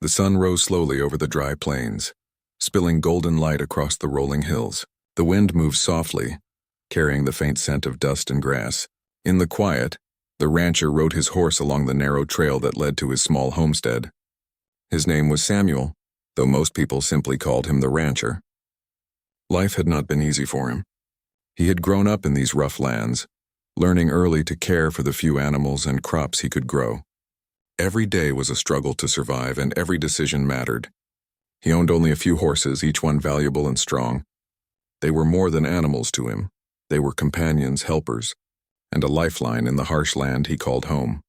The sun rose slowly over the dry plains, spilling golden light across the rolling hills. The wind moved softly, carrying the faint scent of dust and grass. In the quiet, the rancher rode his horse along the narrow trail that led to his small homestead. His name was Samuel, though most people simply called him the rancher. Life had not been easy for him. He had grown up in these rough lands, learning early to care for the few animals and crops he could grow. Every day was a struggle to survive, and every decision mattered. He owned only a few horses, each one valuable and strong. They were more than animals to him. They were companions, helpers, and a lifeline in the harsh land he called home.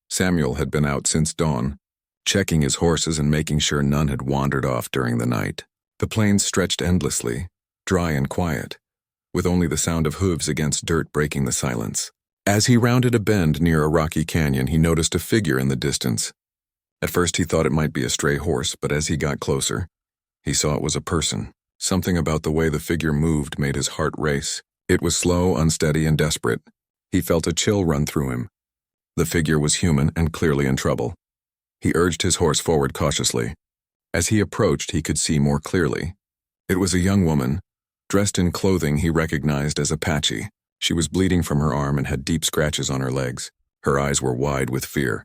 Samuel had been out since dawn, checking his horses and making sure none had wandered off during the night. The plains stretched endlessly, dry and quiet, with only the sound of hooves against dirt breaking the silence. As he rounded a bend near a rocky canyon, he noticed a figure in the distance. At first he thought it might be a stray horse, but as he got closer, he saw it was a person. Something about the way the figure moved made his heart race. It was slow, unsteady, and desperate. He felt a chill run through him. The figure was human and clearly in trouble. He urged his horse forward cautiously. As he approached, he could see more clearly. It was a young woman, dressed in clothing he recognized as Apache. She was bleeding from her arm and had deep scratches on her legs. Her eyes were wide with fear,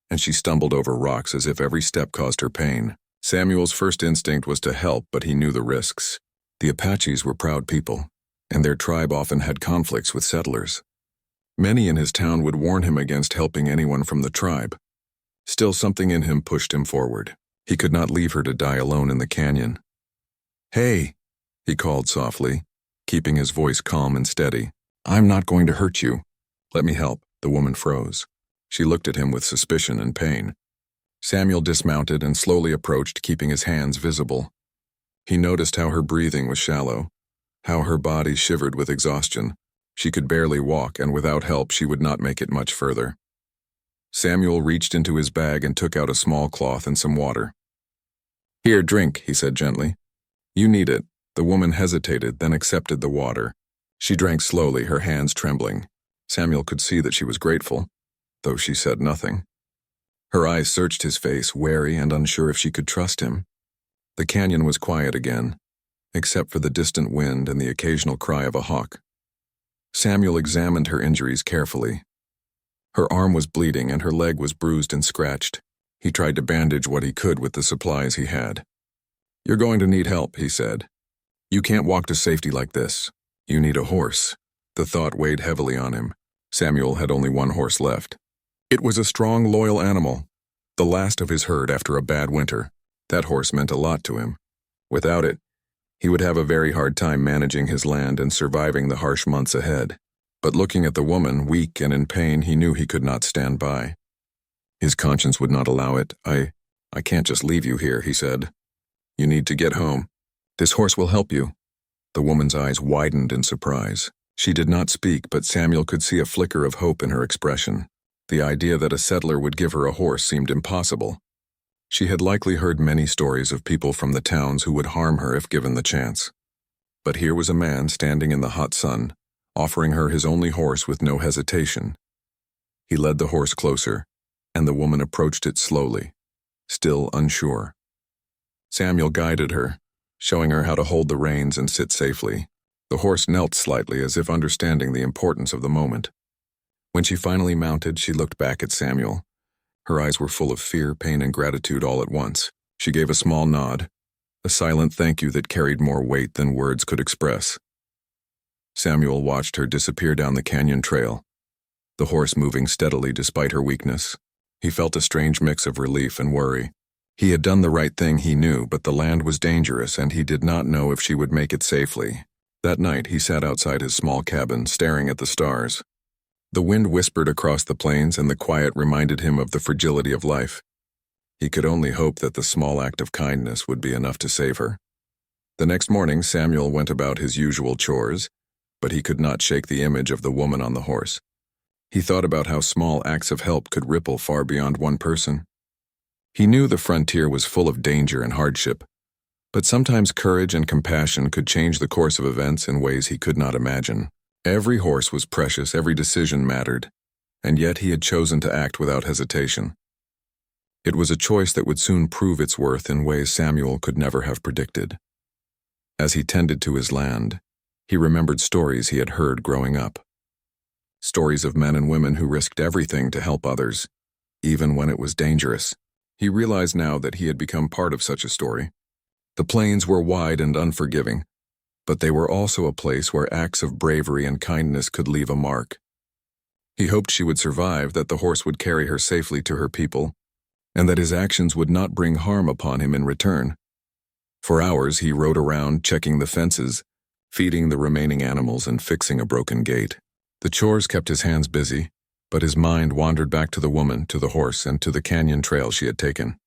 and she stumbled over rocks as if every step caused her pain. Samuel's first instinct was to help, but he knew the risks. The Apaches were proud people, and their tribe often had conflicts with settlers. Many in his town would warn him against helping anyone from the tribe. Still, something in him pushed him forward. He could not leave her to die alone in the canyon. "Hey," he called softly, keeping his voice calm and steady. "I'm not going to hurt you. Let me help." The woman froze. She looked at him with suspicion and pain. Samuel dismounted and slowly approached, keeping his hands visible. He noticed how her breathing was shallow, how her body shivered with exhaustion. She could barely walk, and without help she would not make it much further. Samuel reached into his bag and took out a small cloth and some water. "Here, drink," he said gently. "You need it." The woman hesitated, then accepted the water. She drank slowly, her hands trembling. Samuel could see that she was grateful, though she said nothing. Her eyes searched his face, wary and unsure if she could trust him. The canyon was quiet again, except for the distant wind and the occasional cry of a hawk. Samuel examined her injuries carefully. Her arm was bleeding and her leg was bruised and scratched. He tried to bandage what he could with the supplies he had. "You're going to need help," he said. "You can't walk to safety like this. You need a horse." The thought weighed heavily on him. Samuel had only one horse left. It was a strong, loyal animal, the last of his herd after a bad winter. That horse meant a lot to him. Without it, he would have a very hard time managing his land and surviving the harsh months ahead. But looking at the woman, weak and in pain, he knew he could not stand by. His conscience would not allow it. I can't just leave you here," he said. "You need to get home. This horse will help you." The woman's eyes widened in surprise. She did not speak, but Samuel could see a flicker of hope in her expression. The idea that a settler would give her a horse seemed impossible. She had likely heard many stories of people from the towns who would harm her if given the chance. But here was a man standing in the hot sun, offering her his only horse with no hesitation. He led the horse closer, and the woman approached it slowly, still unsure. Samuel guided her, showing her how to hold the reins and sit safely. The horse knelt slightly, as if understanding the importance of the moment. When she finally mounted, she looked back at Samuel. Her eyes were full of fear, pain, and gratitude all at once. She gave a small nod, a silent thank you that carried more weight than words could express. Samuel watched her disappear down the canyon trail, the horse moving steadily despite her weakness. He felt a strange mix of relief and worry. He had done the right thing, he knew, but the land was dangerous and he did not know if she would make it safely. That night he sat outside his small cabin, staring at the stars. The wind whispered across the plains and the quiet reminded him of the fragility of life. He could only hope that the small act of kindness would be enough to save her. The next morning Samuel went about his usual chores, but he could not shake the image of the woman on the horse. He thought about how small acts of help could ripple far beyond one person. He knew the frontier was full of danger and hardship, but sometimes courage and compassion could change the course of events in ways he could not imagine. Every horse was precious, every decision mattered, and yet he had chosen to act without hesitation. It was a choice that would soon prove its worth in ways Samuel could never have predicted. As he tended to his land, he remembered stories he had heard growing up. Stories of men and women who risked everything to help others, even when it was dangerous. He realized now that he had become part of such a story. The plains were wide and unforgiving, but they were also a place where acts of bravery and kindness could leave a mark. He hoped she would survive, that the horse would carry her safely to her people, and that his actions would not bring harm upon him in return. For hours he rode around, checking the fences, feeding the remaining animals, and fixing a broken gate. The chores kept his hands busy, but his mind wandered back to the woman, to the horse, and to the canyon trail she had taken.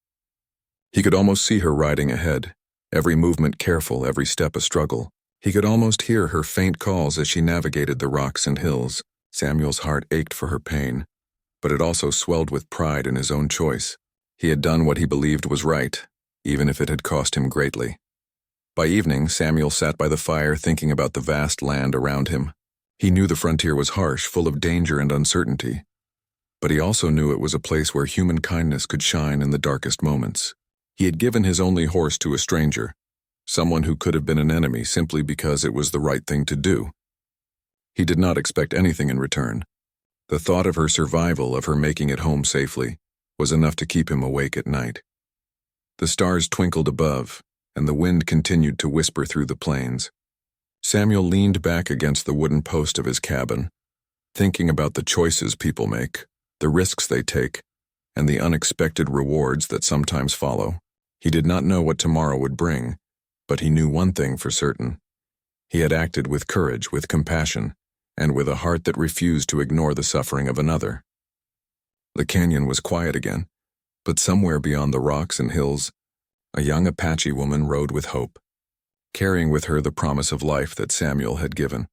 He could almost see her riding ahead, every movement careful, every step a struggle. He could almost hear her faint calls as she navigated the rocks and hills. Samuel's heart ached for her pain, but it also swelled with pride in his own choice. He had done what he believed was right, even if it had cost him greatly. By evening, Samuel sat by the fire thinking about the vast land around him. He knew the frontier was harsh, full of danger and uncertainty, but he also knew it was a place where human kindness could shine in the darkest moments. He had given his only horse to a stranger, someone who could have been an enemy simply because it was the right thing to do. He did not expect anything in return. The thought of her survival, of her making it home safely, was enough to keep him awake at night. The stars twinkled above, and the wind continued to whisper through the plains. Samuel leaned back against the wooden post of his cabin, thinking about the choices people make, the risks they take, and the unexpected rewards that sometimes follow. He did not know what tomorrow would bring, but he knew one thing for certain. He had acted with courage, with compassion, and with a heart that refused to ignore the suffering of another. The canyon was quiet again, but somewhere beyond the rocks and hills, a young Apache woman rode with hope, carrying with her the promise of life that Samuel had given.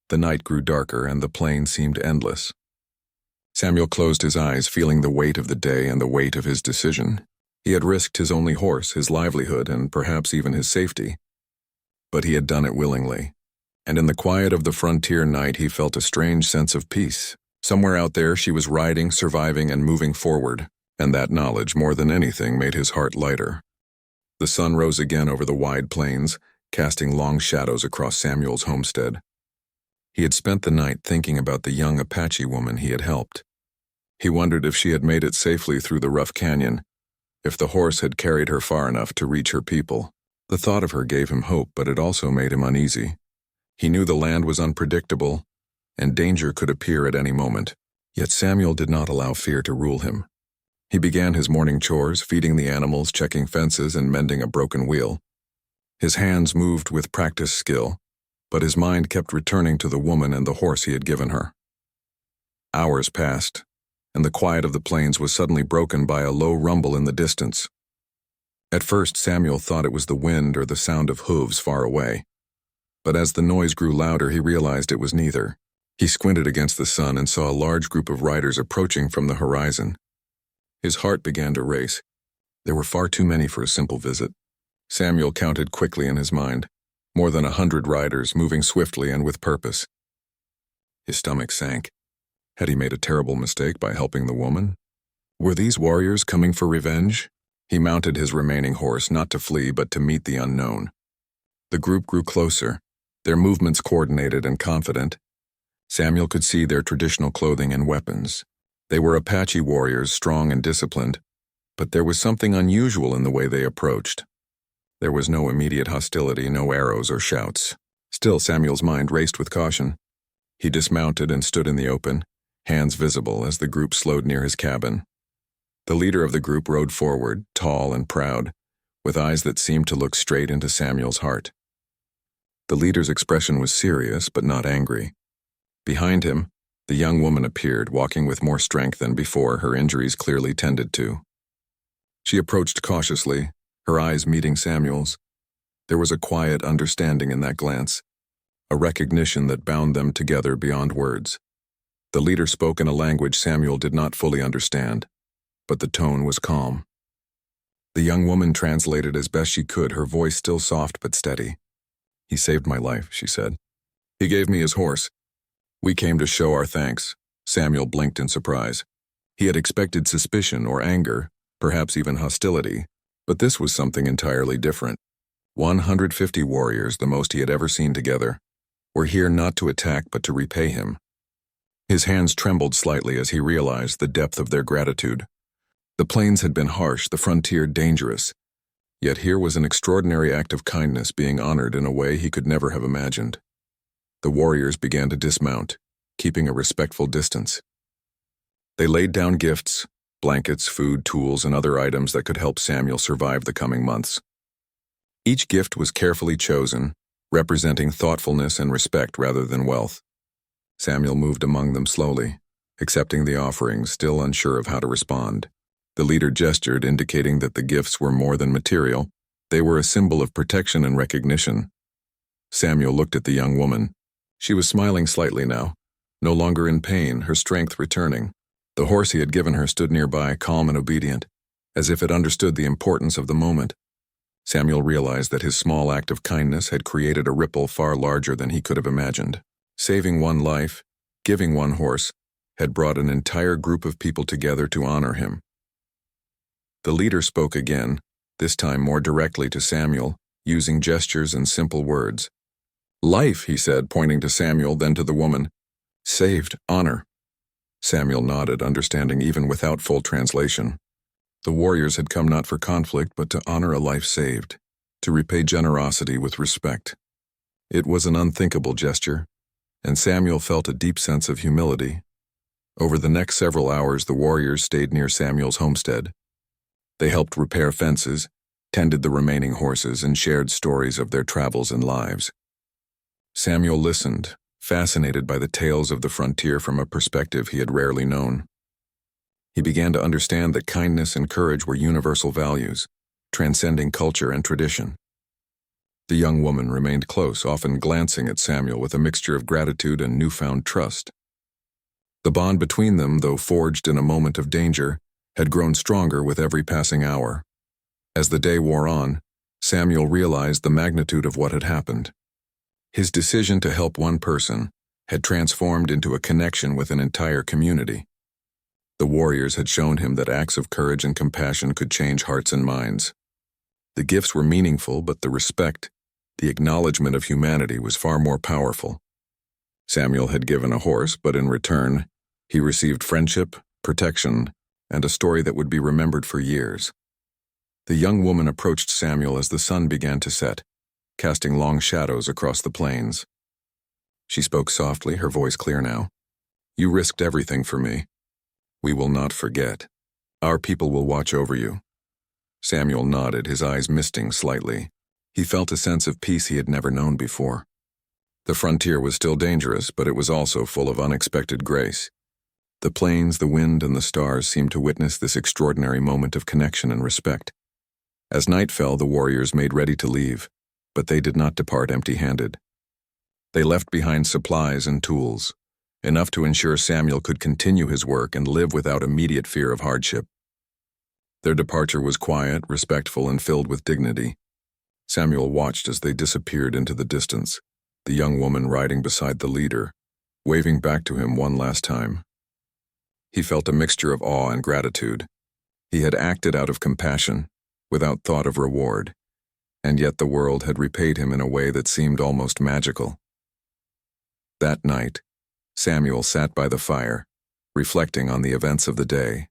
The night grew darker and the plain seemed endless. Samuel closed his eyes, feeling the weight of the day and the weight of his decision. He had risked his only horse, his livelihood, and perhaps even his safety. But he had done it willingly, and in the quiet of the frontier night he felt a strange sense of peace. Somewhere out there she was riding, surviving, and moving forward, and that knowledge, more than anything, made his heart lighter. The sun rose again over the wide plains, casting long shadows across Samuel's homestead. He had spent the night thinking about the young Apache woman he had helped. He wondered if she had made it safely through the rough canyon, if the horse had carried her far enough to reach her people. The thought of her gave him hope, but it also made him uneasy. He knew the land was unpredictable, and danger could appear at any moment. Yet Samuel did not allow fear to rule him. He began his morning chores, feeding the animals, checking fences, and mending a broken wheel. His hands moved with practiced skill, but his mind kept returning to the woman and the horse he had given her. Hours passed, and the quiet of the plains was suddenly broken by a low rumble in the distance. At first, Samuel thought it was the wind or the sound of hooves far away, but as the noise grew louder, he realized it was neither. He squinted against the sun and saw a large group of riders approaching from the horizon. His heart began to race. There were far too many for a simple visit. Samuel counted quickly in his mind, more than 100 riders moving swiftly and with purpose. His stomach sank. Had he made a terrible mistake by helping the woman? Were these warriors coming for revenge? He mounted his remaining horse, not to flee but to meet the unknown. The group grew closer, their movements coordinated and confident. Samuel could see their traditional clothing and weapons. They were Apache warriors, strong and disciplined, but there was something unusual in the way they approached. There was no immediate hostility, no arrows or shouts. Still, Samuel's mind raced with caution. He dismounted and stood in the open, hands visible as the group slowed near his cabin. The leader of the group rode forward, tall and proud, with eyes that seemed to look straight into Samuel's heart. The leader's expression was serious but not angry. Behind him, the young woman appeared, walking with more strength than before, her injuries clearly tended to. She approached cautiously, her eyes meeting Samuel's. There was a quiet understanding in that glance, a recognition that bound them together beyond words. The leader spoke in a language Samuel did not fully understand, but the tone was calm. The young woman translated as best she could, her voice still soft but steady. "He saved my life," she said. "He gave me his horse. We came to show our thanks." Samuel blinked in surprise. He had expected suspicion or anger, perhaps even hostility, but this was something entirely different. 150 warriors, the most he had ever seen together, were here not to attack but to repay him. His hands trembled slightly as he realized the depth of their gratitude. The plains had been harsh, the frontier dangerous, yet here was an extraordinary act of kindness being honored in a way he could never have imagined. The warriors began to dismount, keeping a respectful distance. They laid down gifts, blankets, food, tools, and other items that could help Samuel survive the coming months. Each gift was carefully chosen, representing thoughtfulness and respect rather than wealth. Samuel moved among them slowly, accepting the offerings, still unsure of how to respond. The leader gestured, indicating that the gifts were more than material. They were a symbol of protection and recognition. Samuel looked at the young woman. She was smiling slightly now, no longer in pain, her strength returning. The horse he had given her stood nearby, calm and obedient, as if it understood the importance of the moment. Samuel realized that his small act of kindness had created a ripple far larger than he could have imagined. Saving one life, giving one horse, had brought an entire group of people together to honor him. The leader spoke again, this time more directly to Samuel, using gestures and simple words. "Life," he said, pointing to Samuel, then to the woman. "Saved, honor." Samuel nodded, understanding even without full translation. The warriors had come not for conflict, but to honor a life saved, to repay generosity with respect. It was an unthinkable gesture, and Samuel felt a deep sense of humility. Over the next several hours, the warriors stayed near Samuel's homestead. They helped repair fences, tended the remaining horses, and shared stories of their travels and lives. Samuel listened, fascinated by the tales of the frontier from a perspective he had rarely known. He began to understand that kindness and courage were universal values, transcending culture and tradition. The young woman remained close, often glancing at Samuel with a mixture of gratitude and newfound trust. The bond between them, though forged in a moment of danger, had grown stronger with every passing hour. As the day wore on, Samuel realized the magnitude of what had happened. His decision to help one person had transformed into a connection with an entire community. The warriors had shown him that acts of courage and compassion could change hearts and minds. The gifts were meaningful, but the respect, the acknowledgement of humanity was far more powerful. Samuel had given a horse, but in return, he received friendship, protection, and a story that would be remembered for years. The young woman approached Samuel as the sun began to set, casting long shadows across the plains. She spoke softly, her voice clear now. "You risked everything for me. We will not forget. Our people will watch over you." Samuel nodded, his eyes misting slightly. He felt a sense of peace he had never known before. The frontier was still dangerous, but it was also full of unexpected grace. The plains, the wind, and the stars seemed to witness this extraordinary moment of connection and respect. As night fell, the warriors made ready to leave, but they did not depart empty-handed. They left behind supplies and tools, enough to ensure Samuel could continue his work and live without immediate fear of hardship. Their departure was quiet, respectful, and filled with dignity. Samuel watched as they disappeared into the distance, the young woman riding beside the leader, waving back to him one last time. He felt a mixture of awe and gratitude. He had acted out of compassion, without thought of reward, and yet the world had repaid him in a way that seemed almost magical. That night, Samuel sat by the fire, reflecting on the events of the day.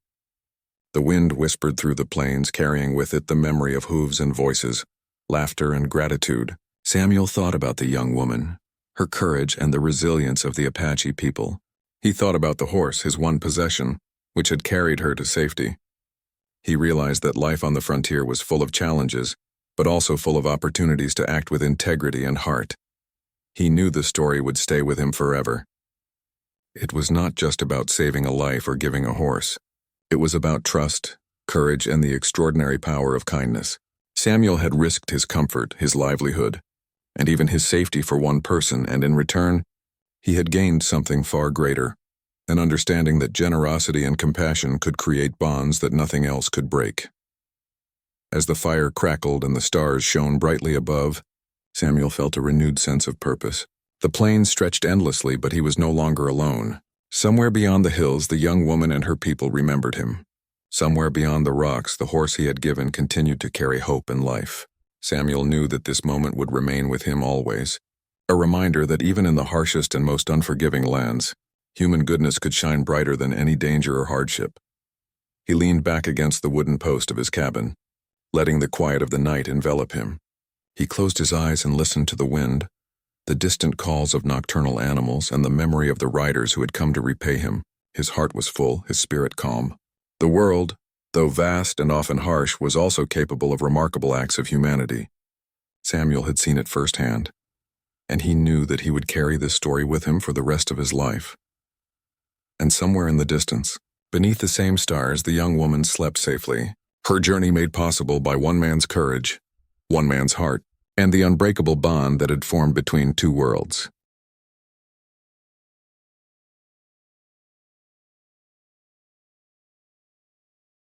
The wind whispered through the plains, carrying with it the memory of hooves and voices, laughter and gratitude. Samuel thought about the young woman, her courage and the resilience of the Apache people. He thought about the horse, his one possession, which had carried her to safety. He realized that life on the frontier was full of challenges, but also full of opportunities to act with integrity and heart. He knew the story would stay with him forever. It was not just about saving a life or giving a horse. It was about trust, courage, and the extraordinary power of kindness. Samuel had risked his comfort, his livelihood, and even his safety for one person, and in return, he had gained something far greater, an understanding that generosity and compassion could create bonds that nothing else could break. As the fire crackled and the stars shone brightly above, Samuel felt a renewed sense of purpose. The plains stretched endlessly, but he was no longer alone. Somewhere beyond the hills, the young woman and her people remembered him. Somewhere beyond the rocks, the horse he had given continued to carry hope and life. Samuel knew that this moment would remain with him always, a reminder that even in the harshest and most unforgiving lands, human goodness could shine brighter than any danger or hardship. He leaned back against the wooden post of his cabin, letting the quiet of the night envelop him. He closed his eyes and listened to the wind, the distant calls of nocturnal animals, and the memory of the riders who had come to repay him. His heart was full, his spirit calm. The world, though vast and often harsh, was also capable of remarkable acts of humanity. Samuel had seen it firsthand, and he knew that he would carry this story with him for the rest of his life. And somewhere in the distance, beneath the same stars, the young woman slept safely, her journey made possible by one man's courage, one man's heart, and the unbreakable bond that had formed between two worlds.